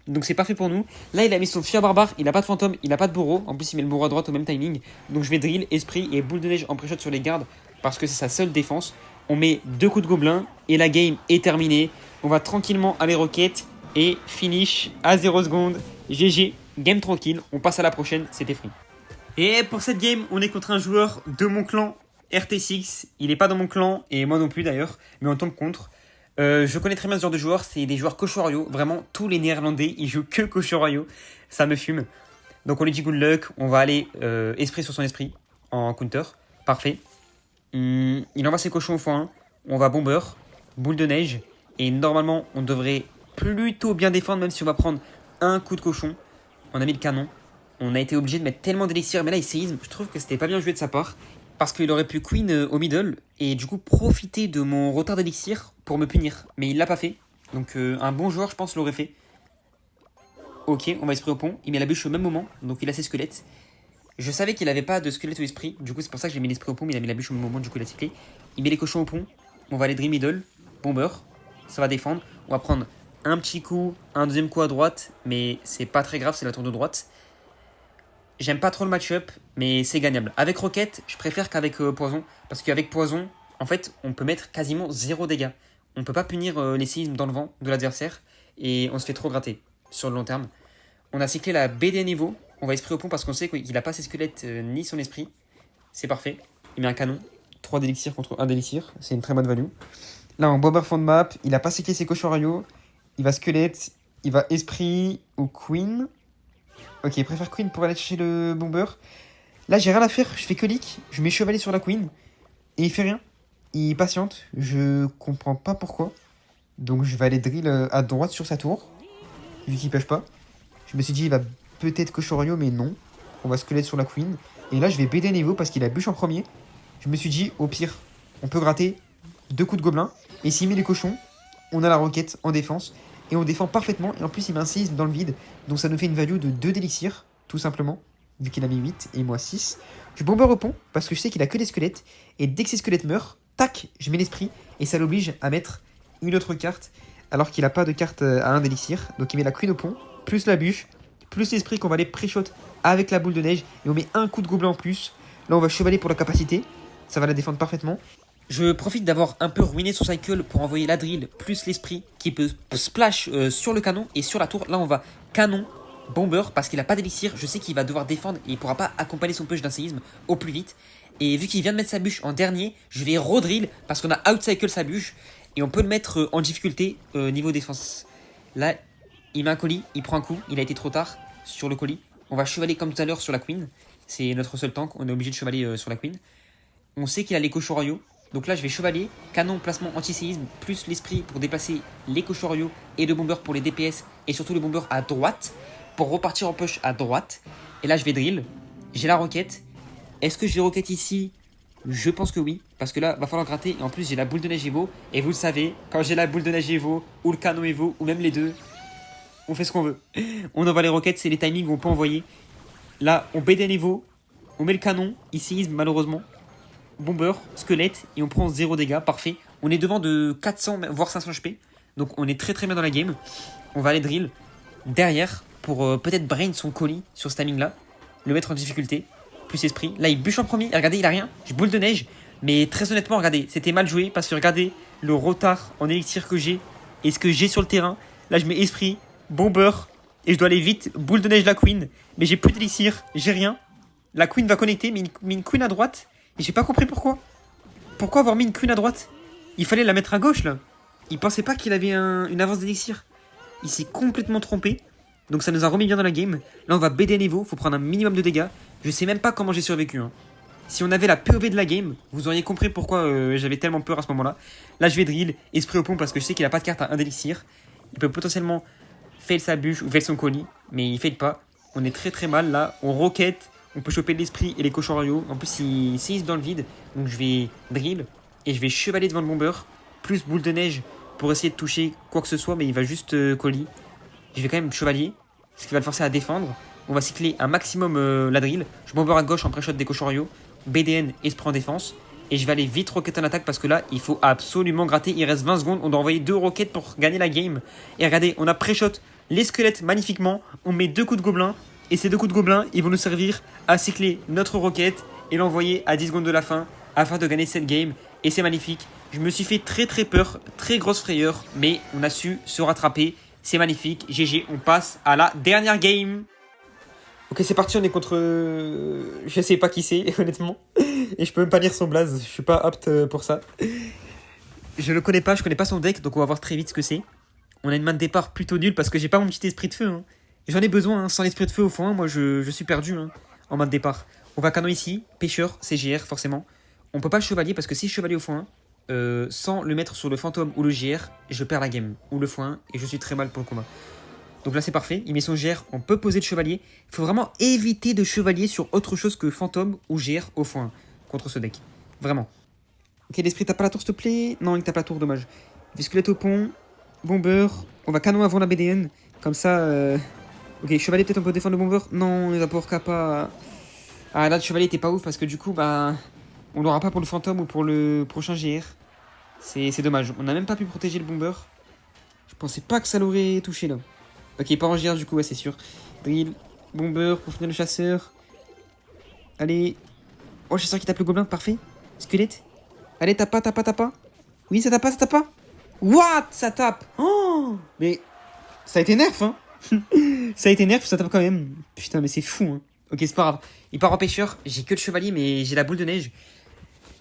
Donc c'est parfait pour nous. Là il a mis son fier barbare, il n'a pas de fantôme, il n'a pas de bourreau. En plus il met le bourreau à droite au même timing. Donc je vais drill, esprit et boule de neige en pré-shot sur les gardes. Parce que c'est sa seule défense. On met 2 coups de gobelin et la game est terminée. On va tranquillement aller rocket et finish à 0 secondes. GG, game tranquille, on passe à la prochaine, c'était free. Et pour cette game, on est contre un joueur de mon clan, RT6. Il n'est pas dans mon clan et moi non plus d'ailleurs, mais on tombe contre. Je connais très bien ce genre de joueurs, c'est des joueurs cochons royaux. Vraiment, tous les Néerlandais, ils jouent que cochons royaux. Ça me fume. Donc on lui dit good luck, on va aller esprit sur son esprit en counter. Parfait. Il envoie ses cochons au foin. On va bomber, boule de neige. Et normalement, on devrait plutôt bien défendre, même si on va prendre un coup de cochon. On a mis le canon. On a été obligé de mettre tellement d'élixir, mais là il séisme. Je trouve que c'était pas bien joué de sa part. Parce qu'il aurait pu queen au middle et du coup profiter de mon retard d'élixir pour me punir. Mais il l'a pas fait. Donc un bon joueur je pense l'aurait fait. Ok, on va esprit au pont. Il met la bûche au même moment, donc il a ses squelettes. Je savais qu'il avait pas de squelette au esprit. Du coup c'est pour ça que j'ai mis l'esprit au pont, mais il a mis la bûche au même moment, du coup il a cyclé. Il met les cochons au pont. On va aller dream middle. Bomber. Ça va défendre. On va prendre un petit coup, un deuxième coup à droite. Mais c'est pas très grave, c'est la tour de droite. J'aime pas trop le match-up, mais c'est gagnable. Avec Rocket, je préfère qu'avec Poison. Parce qu'avec Poison, en fait, on peut mettre quasiment 0 dégâts. On peut pas punir les séismes dans le vent de l'adversaire. Et on se fait trop gratter sur le long terme. On a cyclé la BD niveau. On va esprit au pont parce qu'on sait qu'il n'a pas ses squelettes ni son esprit. C'est parfait. Il met un canon. 3 d'élixir contre 1 d'élixir. C'est une très bonne value. Là, en bomber fond de map, il a pas cyclé ses cochons royaux. Il va squelette. Il va esprit ou queen. Ok, il préfère queen pour aller chercher le bomber. Là, j'ai rien à faire. Je fais que leak. Je mets chevalier sur la queen. Et il fait rien. Il patiente. Je comprends pas pourquoi. Donc, je vais aller drill à droite sur sa tour. Vu qu'il pêche pas. Je me suis dit, il va peut-être cochon royaux, mais non. On va squelette sur la queen. Et là, je vais BD niveau parce qu'il a bûche en premier. Je me suis dit, au pire, on peut gratter 2 coups de gobelin. Et s'il met les cochons, on a la roquette en défense. Et on défend parfaitement. Et en plus, il met un séisme dans le vide. Donc ça nous fait une value de 2 d'élixir, tout simplement. Vu qu'il a mis 8 et moi 6. Je bomber au pont parce que je sais qu'il a que des squelettes. Et dès que ces squelettes meurent, tac, je mets l'esprit. Et ça l'oblige à mettre une autre carte. Alors qu'il n'a pas de carte à 1 d'élixir. Donc il met la queen au pont, plus la bûche, plus l'esprit qu'on va aller pré-shot avec la boule de neige. Et on met un coup de gobelin en plus. Là, on va chevalier pour la capacité. Ça va la défendre parfaitement. Je profite d'avoir un peu ruiné son cycle pour envoyer la drill plus l'esprit qui peut splash sur le canon et sur la tour. Là on va canon, bomber parce qu'il n'a pas d'élixir. Je sais qu'il va devoir défendre et il ne pourra pas accompagner son push d'un séisme au plus vite. Et vu qu'il vient de mettre sa bûche en dernier, je vais redrill parce qu'on a outcycle sa bûche. Et on peut le mettre en difficulté niveau défense. Là, il met un colis, il prend un coup, il a été trop tard sur le colis. On va chevaler comme tout à l'heure sur la queen. C'est notre seul tank, on est obligé de chevaler sur la queen. On sait qu'il a les cochons royaux. Donc là, je vais chevalier, canon, placement anti-séisme, plus l'esprit pour déplacer les cochons royaux et le bomber pour les DPS et surtout le bomber à droite pour repartir en push à droite. Et là, je vais drill. J'ai la roquette. Est-ce que je vais roquette ici? Je pense que oui, parce que là, va falloir gratter. Et en plus, j'ai la boule de neige Evo. Et vous le savez, quand j'ai la boule de neige Evo, ou le canon Evo, ou même les deux, on fait ce qu'on veut. On envoie les roquettes, c'est les timings où on peut envoyer. Là, on BDN Evo, on met le canon, il séisme malheureusement. Bomber, squelette, et on prend 0 dégâts, parfait. On est devant de 400, voire 500 HP. Donc on est très très bien dans la game. On va aller drill derrière pour peut-être brain son colis sur ce timing là. Le mettre en difficulté. Plus esprit. Là il bûche en premier. Et regardez, il a rien. Je boule de neige. Mais très honnêtement, regardez, c'était mal joué. Parce que regardez le retard en élixir que j'ai. Et ce que j'ai sur le terrain. Là je mets esprit, bomber. Et je dois aller vite. Boule de neige la queen. Mais j'ai plus d'élixir. J'ai rien. La queen va connecter. Mais une queen à droite. Et j'ai pas compris pourquoi. Pourquoi avoir mis une queen à droite? Il fallait la mettre à gauche là. Il pensait pas qu'il avait une avance d'élixir. Il s'est complètement trompé. Donc ça nous a remis bien dans la game. Là on va BD niveau, faut prendre un minimum de dégâts. Je sais même pas comment j'ai survécu. Hein. Si on avait la POV de la game, vous auriez compris pourquoi j'avais tellement peur à ce moment-là. Là je vais drill, esprit au pont parce que je sais qu'il a pas de carte à 1 d'élixir. Il peut potentiellement fail sa bûche ou fail son colis. Mais il fail pas. On est très très mal là. On roquette. On peut choper l'esprit et les cochons royaux. En plus, il séisme dans le vide. Donc, je vais drill. Et je vais chevaler devant le bomber. Plus boule de neige pour essayer de toucher quoi que ce soit. Mais il va juste colis. Je vais quand même chevalier. Ce qui va le forcer à défendre. On va cycler un maximum la drill. Je bomber à gauche en pré-shot des cochons royaux. BDN, esprit en défense. Et je vais aller vite roquette en attaque parce que là, il faut absolument gratter. Il reste 20 secondes. On doit envoyer 2 roquettes pour gagner la game. Et regardez, on a pré-shot les squelettes magnifiquement. On met 2 coups de gobelin. Et ces 2 coups de gobelin, ils vont nous servir à cycler notre roquette et l'envoyer à 10 secondes de la fin afin de gagner cette game. Et c'est magnifique. Je me suis fait très très peur, très grosse frayeur, mais on a su se rattraper. C'est magnifique. GG, on passe à la dernière game. Ok, c'est parti, on est contre... Je sais pas qui c'est, honnêtement. Et je peux même pas lire son blaze, je suis pas apte pour ça. Je le connais pas, je connais pas son deck, donc on va voir très vite ce que c'est. On a une main de départ plutôt nulle parce que j'ai pas mon petit esprit de feu. Hein. J'en ai besoin, hein. Sans l'esprit de feu au fond 1, moi je suis perdu hein, en main de départ. On va canon ici, pêcheur, CGR forcément. On peut pas le chevalier parce que si je chevalier au fond 1, sans le mettre sur le fantôme ou le GR, je perds la game. Ou le fond 1 et je suis très mal pour le combat. Donc là c'est parfait, il met son GR, on peut poser le chevalier. Il faut vraiment éviter de chevalier sur autre chose que fantôme ou GR au fond 1 contre ce deck. Vraiment. Ok, l'esprit tape pas la tour s'il te plaît. Non, il tape la tour, dommage. Visculette au pont, bomber. On va canon avant la BDN. Comme ça... Ok, chevalier, peut-être on peut défendre le bomber. Non, il va pour kappa. Ah là, le chevalier était pas ouf parce que du coup, bah, on l'aura pas pour le fantôme ou pour le prochain GR. C'est dommage. On n'a même pas pu protéger le bomber. Je pensais pas que ça l'aurait touché là. Ok, pas en GR du coup, ouais, c'est sûr. Drill, bomber pour finir le chasseur. Allez. Oh, chasseur qui tape le gobelin, parfait. Squelette. Allez, tape pas. Oui, ça tape pas. What? Ça tape. Oh, mais ça a été nerf, hein. Ça a été nerf, ça tape quand même. Putain, mais c'est fou, hein. Ok, c'est pas grave. Il part en pêcheur. J'ai que le chevalier, mais j'ai la boule de neige.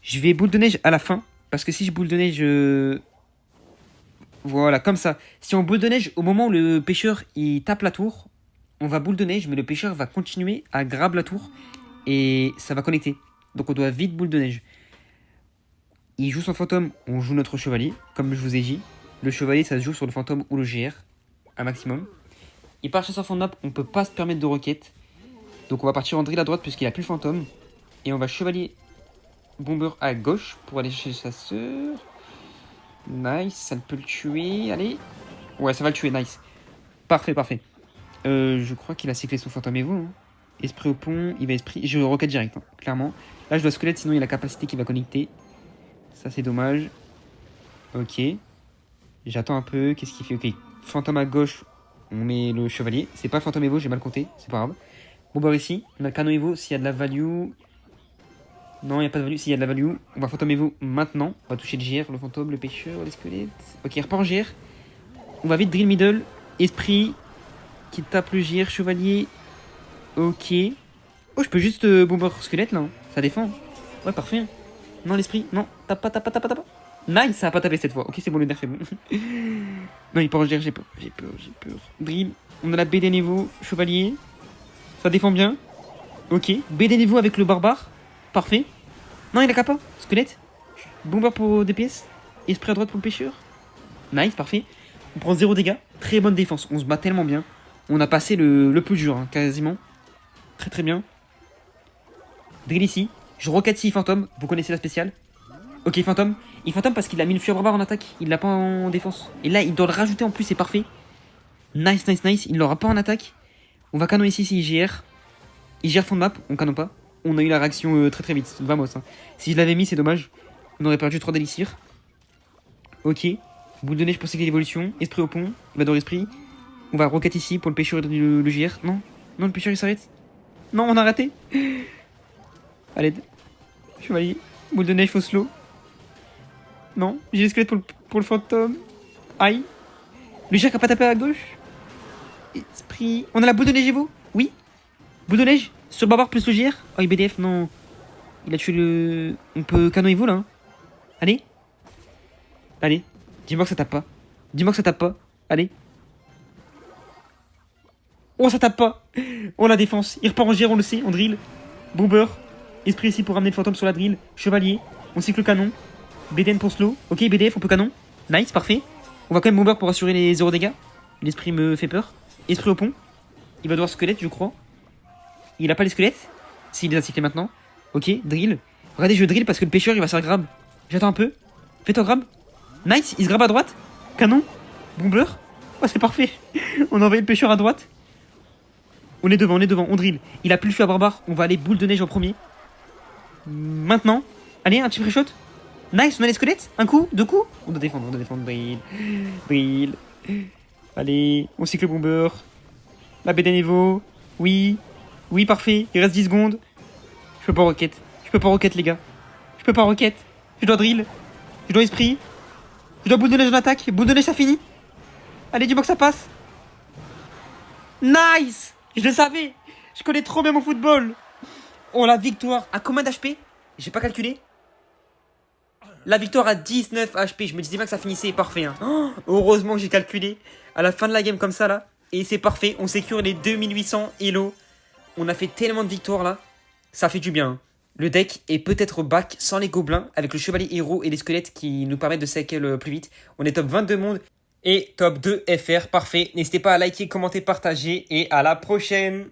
Je vais boule de neige à la fin. Parce que si je boule de neige... Voilà, comme ça. Si on boule de neige au moment où le pêcheur il tape la tour, on va boule de neige, mais le pêcheur va continuer à grab la tour. Et ça va connecter. Donc on doit vite boule de neige. Il joue son fantôme, on joue notre chevalier. Comme je vous ai dit. Le chevalier, ça se joue sur le fantôme ou le GR. Un maximum. Il part chez son fond up, on peut pas se permettre de roquette. Donc on va partir en drill à droite puisqu'il a plus le fantôme. Et on va chevalier bomber à gauche pour aller chercher sa sœur. Nice, ça ne peut le tuer. Allez. Ouais, ça va le tuer, nice. Parfait. Je crois qu'il a cyclé son fantôme et vous. Hein. Esprit au pont, il va esprit. Je roquette direct, hein, clairement. Là, je dois squelette, sinon il a la capacité qui va connecter. Ça, c'est dommage. Ok. J'attends un peu. Qu'est-ce qu'il fait? Ok. Fantôme à gauche. On met le chevalier. C'est pas fantôme Evo, j'ai mal compté. C'est pas grave. Bomber ici. On a canon Evo s'il y a de la value. Non, il n'y a pas de value. S'il y a de la value, on va fantôme Evo maintenant. On va toucher le GR, le fantôme, le pêcheur, les squelettes. Ok, repart en GR. On va vite drill middle. Esprit qui tape le GR, chevalier. Ok. Oh, je peux juste bomber squelette là. Hein. Ça défend. Ouais, parfait. Non, l'esprit. Non, tape pas. Nice, ça a pas tapé cette fois. Ok, c'est bon, le nerf est bon. Non, il peut en gérer, j'ai peur. Drill. On a la BD niveau, chevalier. Ça défend bien. Ok. BD niveau avec le barbare. Parfait. Non, il a kappa. Squelette. Bomber pour DPS. Esprit à droite pour le pêcheur. Nice, parfait. On prend 0 dégâts. Très bonne défense. On se bat tellement bien. On a passé le plus dur, hein, quasiment. Très très bien. Drill ici. Je roquette ici, fantôme. Vous connaissez la spéciale. Ok, fantôme. Il fantôme parce qu'il a mis le fur barbare en attaque. Il l'a pas en défense. Et là, il doit le rajouter en plus, c'est parfait. Nice. Il l'aura pas en attaque. On va canon ici, si IGR. IGR fond de map, on canon pas. On a eu la réaction très vite. Vamos. Hein. Si je l'avais mis, c'est dommage. On aurait perdu 3 délissirs. Ok. Boule de neige pour séquer l'évolution. Esprit au pont. Il va dans l'esprit. On va roquette ici pour le pêcheur et le JR. Non, le pêcheur il s'arrête. Non, on a raté. Allez. Chevalier. Boule de neige, faux slow. Non, j'ai les squelettes pour le fantôme. Aïe. Le JR qui a pas tapé à gauche. Esprit. On a la boule de neige, Evo. Oui. Boule de neige. Sur barbare plus le JR. Oh, IBDF, non. Il a tué le. On peut canon Evo là. Hein. Allez. Dis-moi que ça tape pas. Allez. Oh, ça tape pas. Oh, la défense. Il repart en GR, on le sait. On drill. Bomber. Esprit ici pour ramener le fantôme sur la drill. Chevalier. On cycle le canon. BDN pour slow. Ok, BDF, on peut canon. Nice, parfait. On va quand même bomber pour assurer les 0 dégâts. L'esprit me fait peur. Esprit au pont. Il va devoir squelette, je crois. Il a pas les squelettes. S'il les a cyclés maintenant. Ok, drill. Regardez, je drill parce que le pêcheur il va se faire grab. J'attends un peu. Fais-toi grab. Nice, il se grabe à droite. Canon. Bomber. Oh, c'est parfait. On a envoyé le pêcheur à droite. On est devant, on drill. Il a plus le feu à barbare. On va aller boule de neige en premier. Maintenant. Allez, un petit pré-shot. Nice, on a les squelettes. Un coup, 2 coups. On doit défendre. Drill. Allez, on cycle le bomber. La BD niveau. Oui, parfait. Il reste 10 secondes. Je peux pas roquette, les gars. Je peux pas roquette. Je dois drill. Je dois esprit. Je dois boule de neige en attaque. Boule de neige, ça finit. Allez, dis-moi que ça passe. Nice. Je le savais. Je connais trop bien mon football. Oh, la victoire. À combien d'HP? J'ai pas calculé. La victoire à 19 HP. Je me disais bien que ça finissait. Parfait. Hein. Oh, heureusement que j'ai calculé. À la fin de la game comme ça, là. Et c'est parfait. On sécure les 2800 Elo. On a fait tellement de victoires, là. Ça fait du bien. Hein. Le deck est peut-être back sans les gobelins, avec le chevalier héros et les squelettes qui nous permettent de cycle plus vite. On est top 22 monde et top 2 FR. Parfait. N'hésitez pas à liker, commenter, partager et à la prochaine.